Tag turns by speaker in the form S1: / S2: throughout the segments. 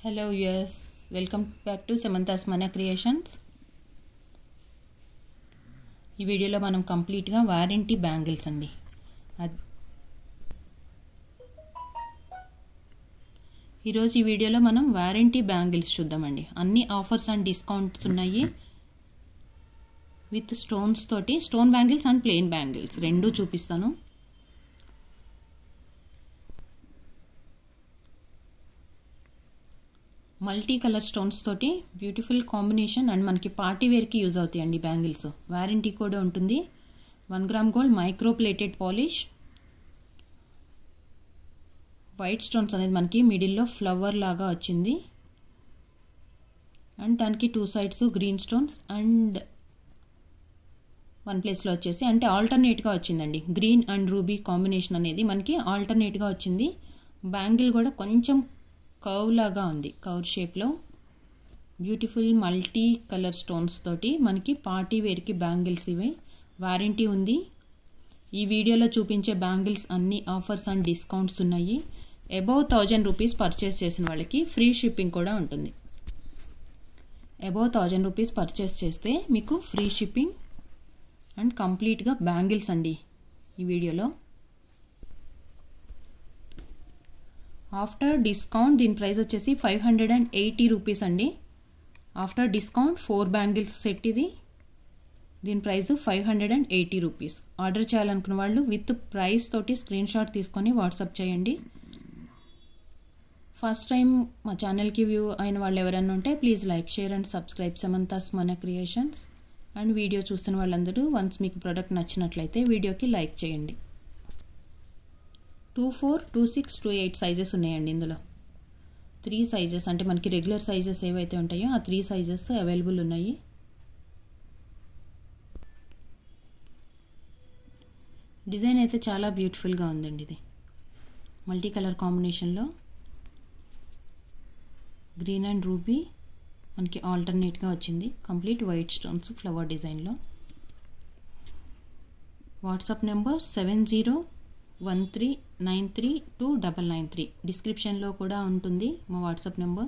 S1: Hello US, welcome back to Samantha's మన creations. ఈ వీడియోలో మనం కంప్లీట్గా వారంటీ బ్యాంగిల్స్ అండి. ఈరోజు ఈ వీడియోలో మనం వారంటీ బ్యాంగిల్స్ చూద్దామండి. అన్ని ఆఫర్స్ అండ్ డిస్కౌంట్స్ ఉన్నాయి. విత్ స్టోన్స్ తోటి, stone bangles and plain bangles రెండూ చూపిస్తాను. మల్టీ కలర్ స్టోన్స్ తోటి బ్యూటిఫుల్ కాంబినేషన్ అండ్ మనకి పార్టీ వేర్కి యూజ్ అవుతాయండి బ్యాంగిల్స్. వారంటీ కూడా ఉంటుంది. 1 gram gold micro plated polish. White stones అనేది మనకి మిడిల్లో ఫ్లవర్ లాగా వచ్చింది అండ్ దానికి 2 సైడ్స్ గ్రీన్ స్టోన్స్ అండ్ 1 ప్లేస్లో వచ్చేసి అంటే ఆల్టర్నేట్గా వచ్చిందండి. గ్రీన్ అండ్ రూబీ కాంబినేషన్ అనేది మనకి ఆల్టర్నేట్గా వచ్చింది. బ్యాంగిల్ కూడా కొంచెం కర్వ్ లాగా ఉంది, కర్వ్ షేప్లో. బ్యూటిఫుల్ మల్టీ కలర్ స్టోన్స్ తోటి మనకి పార్టీ వేర్కి బ్యాంగిల్స్ ఇవి. వారంటీ ఉంది. ఈ వీడియోలో చూపించే బ్యాంగిల్స్ అన్ని ఆఫర్స్ అండ్ డిస్కౌంట్స్ ఉన్నాయి. అబౌవ్ 1000 రూపీస్ పర్చేస్ చేసిన వాళ్ళకి ఫ్రీ షిప్పింగ్ కూడా ఉంటుంది. అబౌవ్ 1000 రూపీస్ పర్చేస్ చేస్తే మీకు ఫ్రీ షిప్పింగ్ అండ్ కంప్లీట్గా బ్యాంగిల్స్ అండి ఈ వీడియోలో. ఆఫ్టర్ డిస్కౌంట్ దీని ప్రైస్ వచ్చేసి 580 రూపీస్ అండి. ఆఫ్టర్ డిస్కౌంట్ 4 బ్యాంగిల్స్ సెట్ ఇది. దీని ప్రైస్ 580 రూపీస్. ఆర్డర్ చేయాలనుకున్న వాళ్ళు విత్ ప్రైస్ తోటి స్క్రీన్ షాట్ తీసుకొని వాట్సాప్ చేయండి. ఫస్ట్ టైం మా ఛానల్కి వ్యూ అయిన వాళ్ళు ఎవరైనా ఉంటే please like, share and subscribe Samantha's మన క్రియేషన్స్. అండ్ వీడియో చూస్తున్న వాళ్ళందరూ వన్స్ మీకు ప్రోడక్ట్ నచ్చినట్లయితే వీడియోకి లైక్ చేయండి. 24, 26, 28 సైజెస్ ఉన్నాయండి ఇందులో. 3 సైజెస్ అంటే మనకి రెగ్యులర్ సైజెస్ ఏవైతే ఉంటాయో ఆ 3 సైజెస్ అవైలబుల్ ఉన్నాయి. డిజైన్ అయితే చాలా బ్యూటిఫుల్గా ఉందండి. ఇది మల్టీ కలర్ కాంబినేషన్లో గ్రీన్ అండ్ రూబీ మనకి ఆల్టర్నేట్గా వచ్చింది. కంప్లీట్ వైట్ స్టోన్స్ ఫ్లవర్ డిజైన్లో. WhatsApp number 7013932993. డిస్క్రిప్షన్లో కూడా ఉంటుంది మా వాట్సాప్ నెంబర్.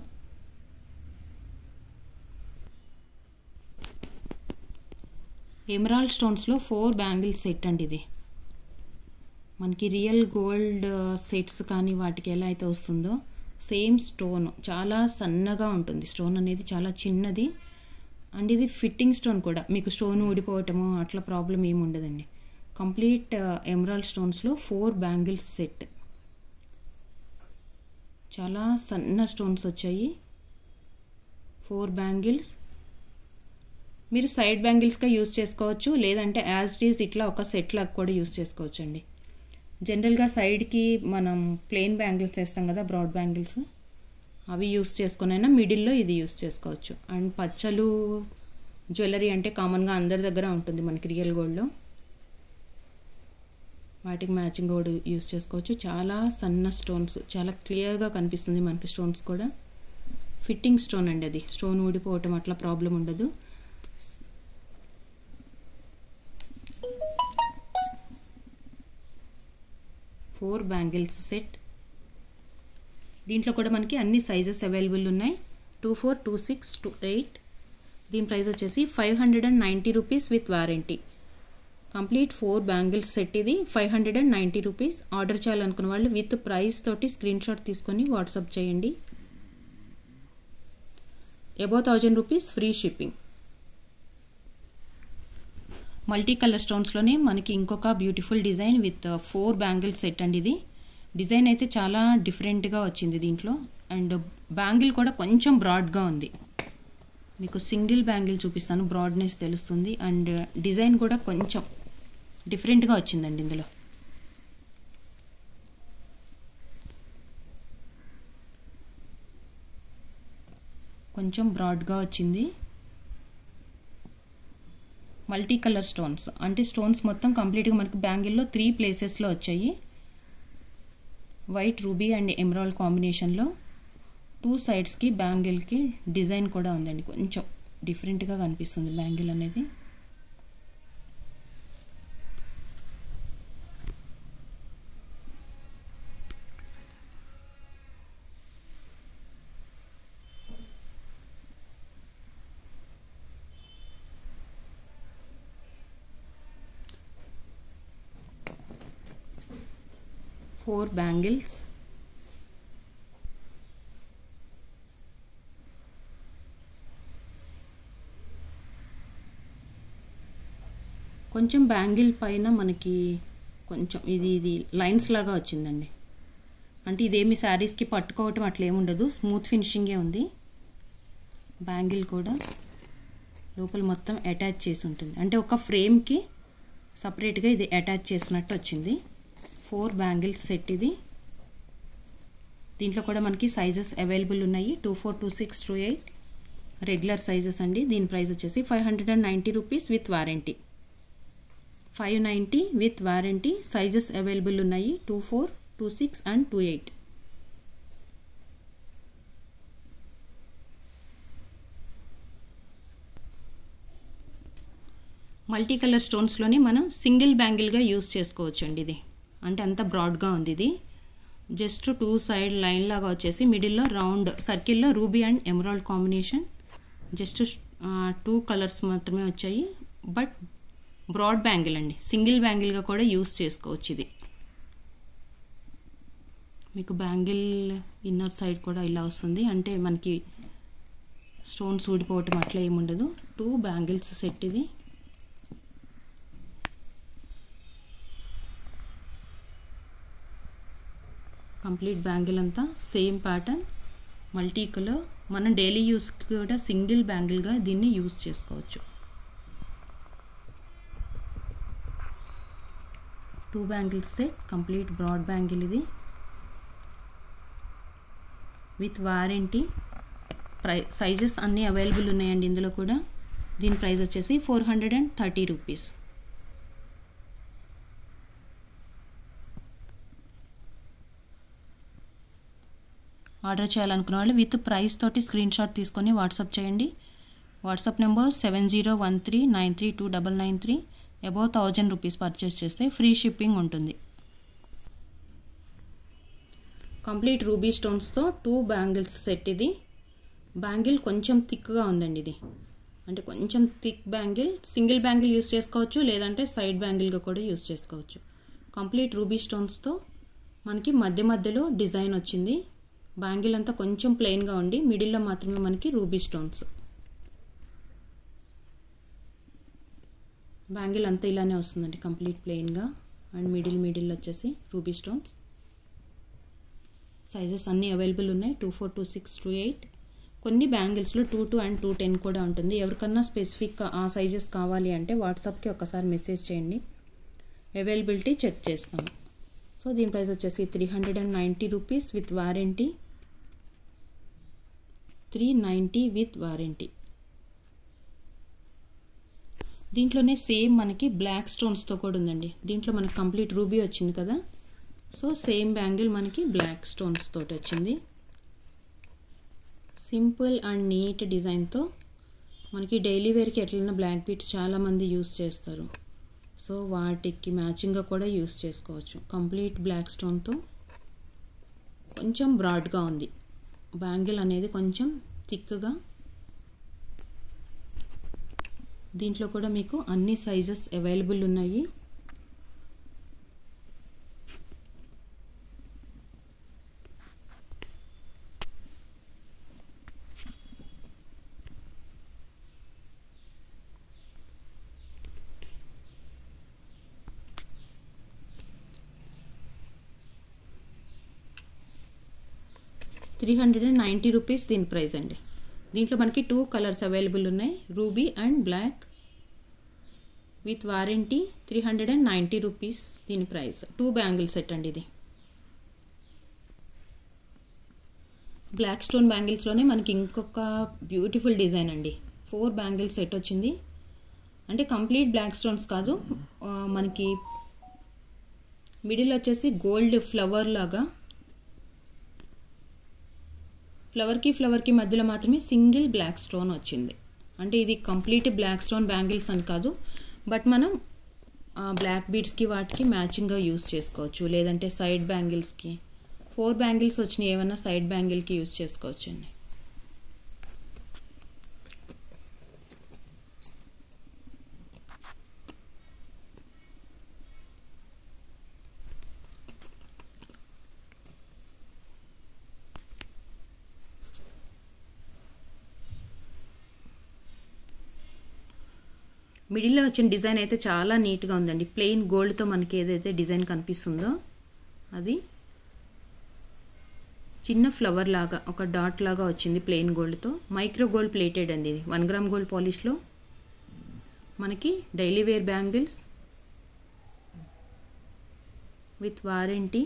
S1: ఎమరాల్డ్ స్టోన్స్లో 4 బ్యాంగిల్స్ సెట్ అండి ఇది. మనకి రియల్ గోల్డ్ సెట్స్ కానీ వాటికి ఎలా అయితే వస్తుందో సేమ్ స్టోన్ చాలా సన్నగా ఉంటుంది. స్టోన్ అనేది చాలా చిన్నది అండ్ ఇది ఫిట్టింగ్ స్టోన్ కూడా. మీకు స్టోన్ ఊడిపోవటము అట్లా ప్రాబ్లం ఏమి ఉండదండి. కంప్లీట్ ఎమరాల్డ్ స్టోన్స్లో 4 బ్యాంగిల్స్ సెట్. చాలా సన్న స్టోన్స్ వచ్చాయి. 4 బ్యాంగిల్స్ మీరు సైడ్ బ్యాంగిల్స్గా యూజ్ చేసుకోవచ్చు, లేదంటే యాజ్ ఇట్ ఈజ్ ఇట్లా ఒక సెట్ లాగా కూడా యూజ్ చేసుకోవచ్చు అండి. జనరల్గా సైడ్కి మనం ప్లెయిన్ బ్యాంగిల్స్ వేస్తాం కదా, బ్రాడ్ బ్యాంగిల్స్, అవి యూజ్ చేసుకునైనా మిడిల్లో ఇది యూజ్ చేసుకోవచ్చు. అండ్ పచ్చలు జ్యువెలరీ అంటే కామన్గా అందరి దగ్గర ఉంటుంది మనకి రియల్ గోల్డ్లో. వాటికి మ్యాచింగ్ కూడా యూజ్ చేసుకోవచ్చు. చాలా సన్న స్టోన్స్, చాలా క్లియర్గా కనిపిస్తుంది మనకి స్టోన్స్ కూడా. ఫిట్టింగ్ స్టోన్ అండి అది. స్టోన్ ఊడిపోవటం అట్లా ప్రాబ్లం ఉండదు. Four bangles set. దీంట్లో కూడా మనకి అన్ని సైజెస్ అవైలబుల్ ఉన్నాయి. 24, 26, 28. దీని ప్రైస్ వచ్చేసి 590 rupees with warranty. Complete 4 bangles set ఇది. 590 రూపీస్. ఆర్డర్ చేయాలనుకున్న వాళ్ళు విత్ ప్రైస్ తోటి స్క్రీన్ షాట్ తీసుకొని వాట్సాప్ చేయండి. Above 1000 rupees free shipping. Multi colour స్టోన్స్లోనే మనకి ఇంకొక beautiful design with 4 bangles set అండి ఇది. డిజైన్ అయితే చాలా డిఫరెంట్గా వచ్చింది దీంట్లో. అండ్ బ్యాంగిల్ కూడా కొంచెం బ్రాడ్గా ఉంది. మీకు సింగిల్ బ్యాంగిల్ చూపిస్తాను, బ్రాడ్నెస్ తెలుస్తుంది. అండ్ డిజైన్ కూడా కొంచెం డిఫరెంట్గా వచ్చిందండి ఇందులో. కొంచెం బ్రాడ్గా వచ్చింది. మల్టీ కలర్ స్టోన్స్ అంటే స్టోన్స్ మొత్తం కంప్లీట్గా మనకి బ్యాంగిల్లో 3 ప్లేసెస్లో వచ్చాయి. వైట్, రూబీ అండ్ ఎమరాల్డ్ కాంబినేషన్లో 2 సైడ్స్కి బ్యాంగిల్కి డిజైన్ కూడా ఉందండి. కొంచెం డిఫరెంట్గా కనిపిస్తుంది బ్యాంగిల్ అనేది. 4 బ్యాంగిల్స్. కొంచెం బ్యాంగిల్ పైన మనకి కొంచెం ఇది లైన్స్ లాగా వచ్చిందండి. అంటే ఇదేమి శారీస్కి పట్టుకోవటం అట్లా ఏముండదు, స్మూత్ ఫినిషింగే ఉంది. బ్యాంగిల్ కూడా లోపల మొత్తం అటాచ్ చేసి ఉంటుంది, అంటే ఒక ఫ్రేమ్కి సపరేట్గా ఇది అటాచ్ చేసినట్టు వచ్చింది. 4 బ్యాంగిల్స్ సెట్ ఇది. దీంట్లో కూడా మనకి సైజెస్ అవైలబుల్ ఉన్నాయి, 24, 26, 28 రెగ్యులర్ సైజెస్ అండి. దీని ప్రైస్ వచ్చేసి 590 rupees with warranty. 590 with warranty. Sizes available ఉన్నాయి 24, 26 అండ్ 28. మల్టీ కలర్ స్టోన్స్లోనే మనం సింగిల్ బ్యాంగిల్గా యూస్ చేసుకోవచ్చు అండి. ఇది అంటే అంత బ్రాడ్గా ఉంది. ఇది జస్ట్ 2 సైడ్ లైన్ లాగా వచ్చేసి మిడిల్లో రౌండ్ సర్కిల్లో ruby and emerald combination. Just 2 colours మాత్రమే వచ్చాయి, బట్ బ్రాడ్ బ్యాంగిల్ అండి. సింగిల్ బ్యాంగిల్గా కూడా యూస్ చేసుకోవచ్చు. ఇది మీకు బ్యాంగిల్ ఇన్నర్ సైడ్ కూడా ఇలా వస్తుంది, అంటే మనకి స్టోన్స్ ఊడిపోవటం అట్లా ఏముండదు. 2 బ్యాంగిల్స్ సెట్ ఇది. కంప్లీట్ బ్యాంగిల్ అంతా సేమ్ ప్యాటర్న్, మల్టీ కలర్. మనం డైలీ యూస్కి కూడా సింగిల్ బ్యాంగిల్గా దీన్ని యూస్ చేసుకోవచ్చు. 2 bangles set, complete broad bangle ఇది విత్ వారంటీ. సైజెస్ అన్నీ అవైలబుల్ ఉన్నాయండి ఇందులో కూడా. దీని ప్రైస్ వచ్చేసి 430 రూపీస్. ఆర్డర్ చేయాలనుకున్న వాళ్ళు విత్ ప్రైస్ తోటి స్క్రీన్ షాట్ తీసుకొని వాట్సాప్ చేయండి. WhatsApp number 7013932993. Above 1000 rupees purchase చేస్తే ఫ్రీ షిప్పింగ్ ఉంటుంది. కంప్లీట్ రూబీ స్టోన్స్తో 2 బ్యాంగిల్స్ సెట్ ఇది. బ్యాంగిల్ కొంచెం థిక్గా ఉందండి. ఇది అంటే కొంచెం thick bangle. Single bangle use చేసుకోవచ్చు, లేదంటే సైడ్ బ్యాంగిల్గా కూడా యూస్ చేసుకోవచ్చు. కంప్లీట్ రూబీ స్టోన్స్తో మనకి మధ్య మధ్యలో డిజైన్ వచ్చింది. బ్యాంగిల్ అంతా కొంచెం ప్లెయిన్గా ఉండి మిడిల్లో మాత్రమే మనకి రూబీ స్టోన్స్. బ్యాంగిల్ అంతా ఇలానే వస్తుందండి, కంప్లీట్ ప్లెయిన్గా. అండ్ మిడిల్ వచ్చేసి రూబీ స్టోన్స్. సైజెస్ అన్నీ అవైలబుల్ ఉన్నాయి, 24, 26, 28. కొన్ని బ్యాంగిల్స్లో 22 అండ్ 210 కూడా ఉంటుంది. ఎవరికన్నా స్పెసిఫిక్ ఆ సైజెస్ కావాలి అంటే వాట్సాప్కి ఒకసారి మెసేజ్ చేయండి, అవైలబిలిటీ చెక్ చేస్తాము. సో దీని ప్రైస్ వచ్చేసి 390 rupees with warranty. 390 with warranty. దీంట్లోనే సేమ్ మనకి బ్లాక్ స్టోన్స్తో కూడా ఉందండి. దీంట్లో మనకి కంప్లీట్ రూబీ వచ్చింది కదా, సో సేమ్ బ్యాంగిల్ మనకి బ్లాక్ స్టోన్స్ తోటి వచ్చింది. సింపుల్ అండ్ నీట్ డిజైన్తో మనకి డైలీ వేర్కి ఎట్లన్నా బ్లాక్ బీట్స్ చాలామంది యూస్ చేస్తారు, సో వాటికి మ్యాచింగ్గా కూడా యూస్ చేసుకోవచ్చు. కంప్లీట్ బ్లాక్ స్టోన్తో కొంచెం బ్రాడ్గా ఉంది బ్యాంగిల్ అనేది, కొంచెం థిక్గా. దీంట్లో కూడా మీకు అన్ని సైజెస్ అవైలబుల్ ఉన్నాయి. ₹390 రూపీస్ దీని ప్రైస్ అండి. దీంట్లో మనకి 2 కలర్స్ అవైలబుల్ ఉన్నాయి, ruby and black. With warranty 390 rupees దీని ప్రైస్. 2 బ్యాంగిల్ సెట్ అండి ఇది. బ్లాక్ స్టోన్ బ్యాంగిల్స్లోనే మనకి ఇంకొక బ్యూటిఫుల్ డిజైన్ అండి. 4 బ్యాంగిల్ సెట్ వచ్చింది. అంటే కంప్లీట్ బ్లాక్ స్టోన్స్ కాదు, మనకి మిడిల్ వచ్చేసి గోల్డ్ ఫ్లవర్ లాగా. ఫ్లవర్కి మధ్యలో మాత్రమే సింగిల్ బ్లాక్ స్టోన్ వచ్చింది. అంటే ఇది కంప్లీట్ బ్లాక్ స్టోన్ బ్యాంగిల్స్ అని కాదు, బట్ మనం బ్లాక్ బీడ్స్కి వాటికి మ్యాచింగ్గా యూస్ చేసుకోవచ్చు, లేదంటే సైడ్ బ్యాంగిల్స్కి. 4 బ్యాంగిల్స్ వచ్చినాయి, ఏమన్నా సైడ్ బ్యాంగిల్కి యూస్ చేసుకోవచ్చు అండి. మిడిల్లో వచ్చిన డిజైన్ అయితే చాలా నీట్గా ఉందండి. ప్లెయిన్ గోల్డ్తో మనకి ఏదైతే డిజైన్ కనిపిస్తుందో అది చిన్న ఫ్లవర్ లాగా ఒక డాట్ లాగా వచ్చింది ప్లెయిన్ గోల్డ్తో. మైక్రో గోల్డ్ ప్లేటెడ్ అండి ఇది. 1 గ్రామ్ గోల్డ్ పాలిష్లో మనకి daily wear bangles with warranty.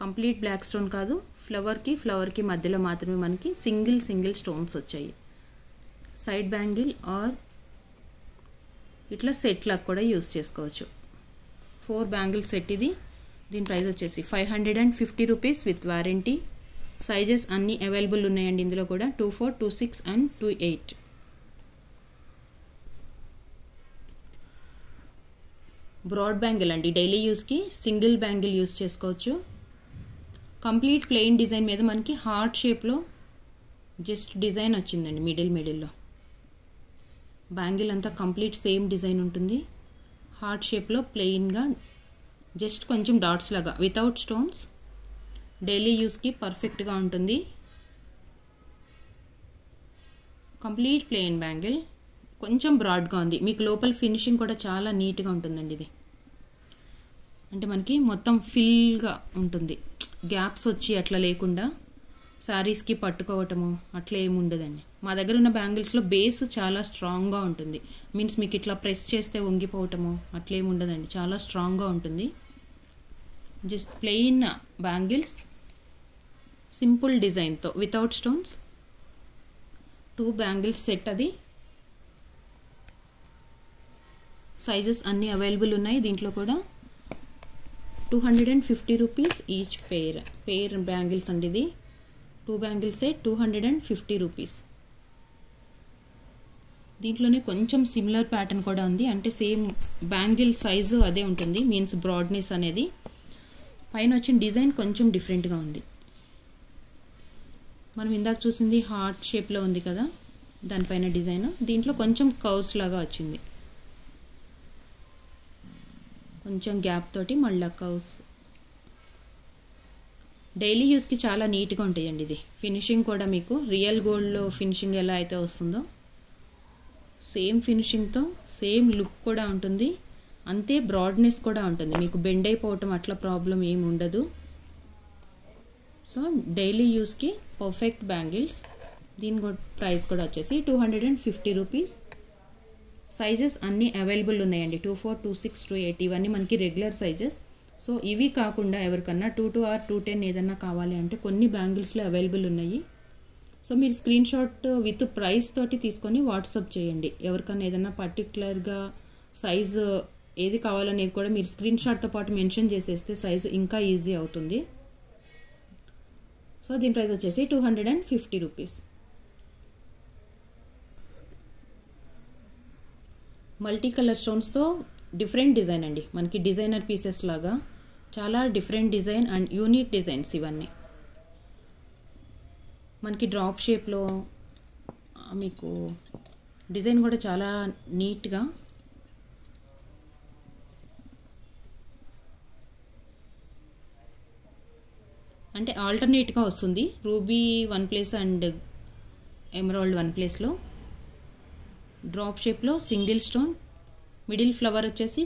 S1: Complete black stone కాదు, ఫ్లవర్కి మధ్యలో మాత్రమే మనకి సింగిల్ స్టోన్స్ వచ్చాయి. సైడ్ బ్యాంగిల్ ఆర్ ఇట్లా సెట్ లాగా కూడా యూస్ చేసుకోవచ్చు. 4 బ్యాంగిల్ సెట్ ఇది. దీని ప్రైస్ వచ్చేసి 550 రూపీస్ విత్ వారంటీ. సైజెస్ అన్నీ అవైలబుల్ ఉన్నాయండి ఇందులో కూడా 24, 26 అండ్ 28. బ్రాడ్ బ్యాంగిల్ అండి, డైలీ యూస్కి సింగిల్ బ్యాంగిల్ యూస్ చేసుకోవచ్చు. కంప్లీట్ ప్లెయిన్ డిజైన్ మీద మనకి హార్ట్ షేప్లో జస్ట్ డిజైన్ వచ్చిందండి. మిడిల్లో బ్యాంగిల్ అంతా కంప్లీట్ సేమ్ డిజైన్ ఉంటుంది. హార్ట్ షేప్లో ప్లెయిన్గా జస్ట్ కొంచెం డాట్స్ లాగా వితౌట్ స్టోన్స్. డైలీ యూస్కి పర్ఫెక్ట్గా ఉంటుంది. కంప్లీట్ ప్లెయిన్ బ్యాంగిల్, కొంచెం బ్రాడ్గా ఉంది. మీకు లోపల ఫినిషింగ్ కూడా చాలా నీట్గా ఉంటుందండి. ఇది అంటే మనకి మొత్తం ఫిల్గా ఉంటుంది, గ్యాప్స్ వచ్చి అట్లా లేకుండా శారీస్కి పట్టుకోవటము అట్లా ఏమి ఉండదండి. మా దగ్గర ఉన్న బ్యాంగిల్స్లో బేస్ చాలా స్ట్రాంగ్గా ఉంటుంది. మీన్స్ మీకు ఇట్లా ప్రెస్ చేస్తే వంగిపోవటము అట్లా ఏమి ఉండదండి, చాలా స్ట్రాంగ్గా ఉంటుంది. జస్ట్ ప్లెయిన్ బ్యాంగిల్స్ సింపుల్ డిజైన్తో వితౌట్ స్టోన్స్. 2 బ్యాంగిల్స్ సెట్ అది. సైజెస్ అన్నీ అవైలబుల్ ఉన్నాయి దీంట్లో కూడా. 250 రూపీస్ ఈచ్ పేర్ బ్యాంగిల్స్ అండి ఇది. 2 బ్యాంగిల్స్ సెట్ 250 రూపీస్. దీంట్లోనే కొంచెం సిమిలర్ ప్యాటర్న్ కూడా ఉంది, అంటే సేమ్ బ్యాంగిల్ సైజు అదే ఉంటుంది. మీన్స్ బ్రాడ్నెస్ అనేది. పైన వచ్చిన డిజైన్ కొంచెం డిఫరెంట్గా ఉంది. మనం ఇందాక చూసింది హార్ట్ షేప్లో ఉంది కదా, దానిపైన డిజైన్. దీంట్లో కొంచెం కర్వ్స్ లాగా వచ్చింది, కొంచెం గ్యాప్ తోటి మళ్ళీ కర్వ్స్. డైలీ యూస్కి చాలా నీట్గా ఉంటాయండి. ఇది ఫినిషింగ్ కూడా మీకు రియల్ గోల్డ్లో ఫినిషింగ్ ఎలా అయితే వస్తుందో సేమ్ ఫినిషింగ్తో సేమ్ లుక్ కూడా ఉంటుంది. అంతే బ్రాడ్నెస్ కూడా ఉంటుంది. మీకు బెండ్ అయిపోవటం అట్లా ప్రాబ్లం ఏమి ఉండదు. సో డైలీ యూస్కి పర్ఫెక్ట్ బ్యాంగిల్స్. దీని ప్రైస్ కూడా వచ్చేసి 250 రూపీస్. సైజెస్ అన్నీ అవైలబుల్ ఉన్నాయండి. 24, 26, 28 ఇవన్నీ మనకి రెగ్యులర్ సైజెస్. సో ఇవి కాకుండా ఎవరికన్నా 22 or 210 ఏదన్నా కావాలి అంటే కొన్ని బ్యాంగిల్స్లో అవైలబుల్ ఉన్నాయి. సో మీరు స్క్రీన్ షాట్ విత్ ప్రైస్ తోటి తీసుకొని వాట్సాప్ చేయండి. ఎవరికన్నా ఏదన్నా పర్టికులర్గా సైజు ఏది కావాలనేది కూడా మీరు స్క్రీన్ షాట్తో పాటు మెన్షన్ చేసేస్తే సైజు ఇంకా ఈజీ అవుతుంది. సో దీని ప్రైస్ వచ్చేసి 250 రూపీస్. మల్టీ కలర్ స్టోన్స్తో డిఫరెంట్ డిజైన్ అండి. మనకి డిజైనర్ పీసెస్ లాగా చాలా different design and unique designs ఇవన్నీ. మనకి డ్రాప్ షేప్లో మీకు డిజైన్ కూడా చాలా నీట్గా. అంటే ఆల్టర్నేట్గా వస్తుంది. రూబీ 1 ప్లేస్ అండ్ ఎమరాల్డ్ 1 ప్లేస్లో. డ్రాప్ షేప్లో సింగిల్ స్టోన్, మిడిల్ ఫ్లవర్ వచ్చేసి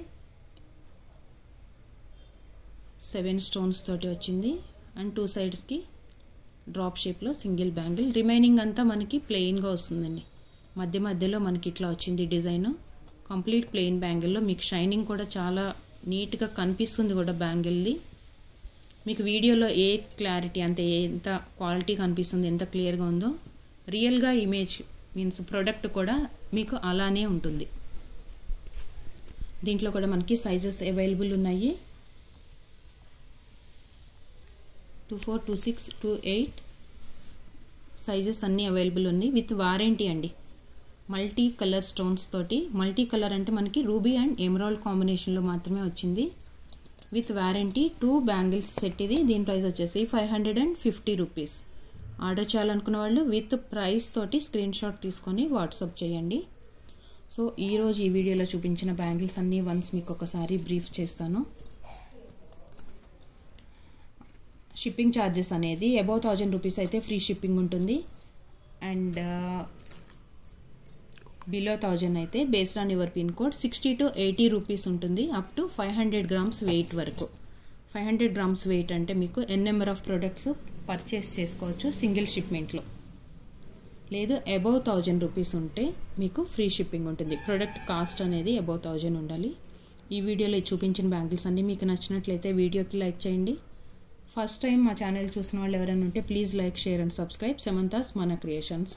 S1: 7 స్టోన్స్ తోటి వచ్చింది. అండ్ 2 సైడ్స్కి డ్రాప్ షేప్లో సింగిల్ బ్యాంగిల్. రిమైనింగ్ అంతా మనకి ప్లెయిన్గా వస్తుందండి. మధ్యలో మనకి ఇట్లా వచ్చింది డిజైన్. కంప్లీట్ ప్లెయిన్ బ్యాంగిల్లో మీకు షైనింగ్ కూడా చాలా నీట్గా కనిపిస్తుంది కూడా బ్యాంగిల్ది. మీకు వీడియోలో ఏ క్లారిటీ అంటే ఎంత క్వాలిటీ కనిపిస్తుంది, ఎంత క్లియర్గా ఉందో రియల్గా ఇమేజ్ మీన్స్ ప్రోడక్ట్ కూడా మీకు అలానే ఉంటుంది. దీంట్లో కూడా మనకి సైజెస్ అవైలబుల్ ఉన్నాయి. 24, 26, 28 సైజెస్ అన్నీ అవైలబుల్ ఉంది. విత్ వారంటీ అండి. మల్టీ కలర్ స్టోన్స్ తోటి. మల్టీ కలర్ అంటే మనకి రూబీ అండ్ ఎమరాల్డ్ కాంబినేషన్లో మాత్రమే వచ్చింది. విత్ వారంటీ 2 బ్యాంగిల్స్ సెట్ ఇది. దీని ప్రైస్ వచ్చేసి 550 రూపీస్. ఆర్డర్ చేయాలనుకున్న వాళ్ళు విత్ ప్రైస్ తోటి స్క్రీన్ షాట్ తీసుకొని వాట్సాప్ చేయండి. సో ఈరోజు ఈ వీడియోలో చూపించిన బ్యాంగిల్స్ అన్నీ వన్స్ మీకు ఒకసారి బ్రీఫ్ చేస్తాను. షిప్పింగ్ ఛార్జెస్ అనేది అబౌవ్ 1000 రూపీస్ అయితే ఫ్రీ షిప్పింగ్ ఉంటుంది. అండ్ బిలో 1000 అయితే based on your pin code 60 to 80 rupees ఉంటుంది, అప్ టు 500 grams వెయిట్ వరకు. 500 grams వెయిట్ అంటే మీకు ఎన్ నెంబర్ ఆఫ్ ప్రొడక్ట్స్ పర్చేస్ చేసుకోవచ్చు సింగిల్ షిప్మెంట్లో. లేదు అబౌవ్ 1000 రూపీస్ ఉంటే మీకు ఫ్రీ షిప్పింగ్ ఉంటుంది. ప్రొడక్ట్ కాస్ట్ అనేది అబౌవ్ 1000 ఉండాలి. ఈ వీడియోలో చూపించిన బ్యాంగిల్స్ అన్నీ మీకు నచ్చినట్లయితే వీడియోకి లైక్ చేయండి. ఫస్ట్ టైం మా ఛానల్ చూసిన వాళ్ళు ఎవరైనా ఉంటే please like, share and subscribe Samantha's మన క్రియేషన్స్.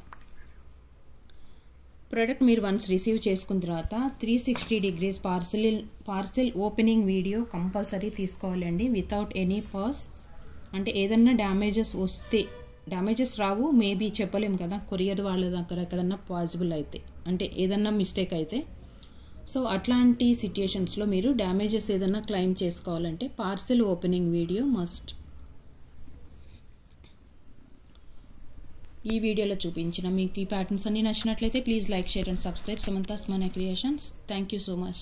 S1: ప్రోడక్ట్ మీరు వన్స్ రిసీవ్ చేసుకున్న తర్వాత 360 degrees parcel opening video compulsory తీసుకోవాలండి, వితౌట్ ఎనీ పర్స్. అంటే ఏదన్నా డ్యామేజెస్ రావు, మేబీ చెప్పలేము కదా, కొరియర్ వాళ్ళ దగ్గర ఎక్కడన్నా పాసిబుల్ అయితే, అంటే ఏదన్నా మిస్టేక్ అయితే. సో అట్లాంటి సిట్యుయేషన్స్లో మీరు డ్యామేజెస్ ఏదన్నా క్లెయిమ్ చేసుకోవాలంటే పార్సిల్ ఓపెనింగ్ వీడియో మస్ట్. ఈ వీడియోలో చూపించిన మీకు ఈ ప్యాటర్న్స్ అన్నీ నచ్చినట్లయితే please like, share and subscribe Samantha's మన creations. Thank you so much.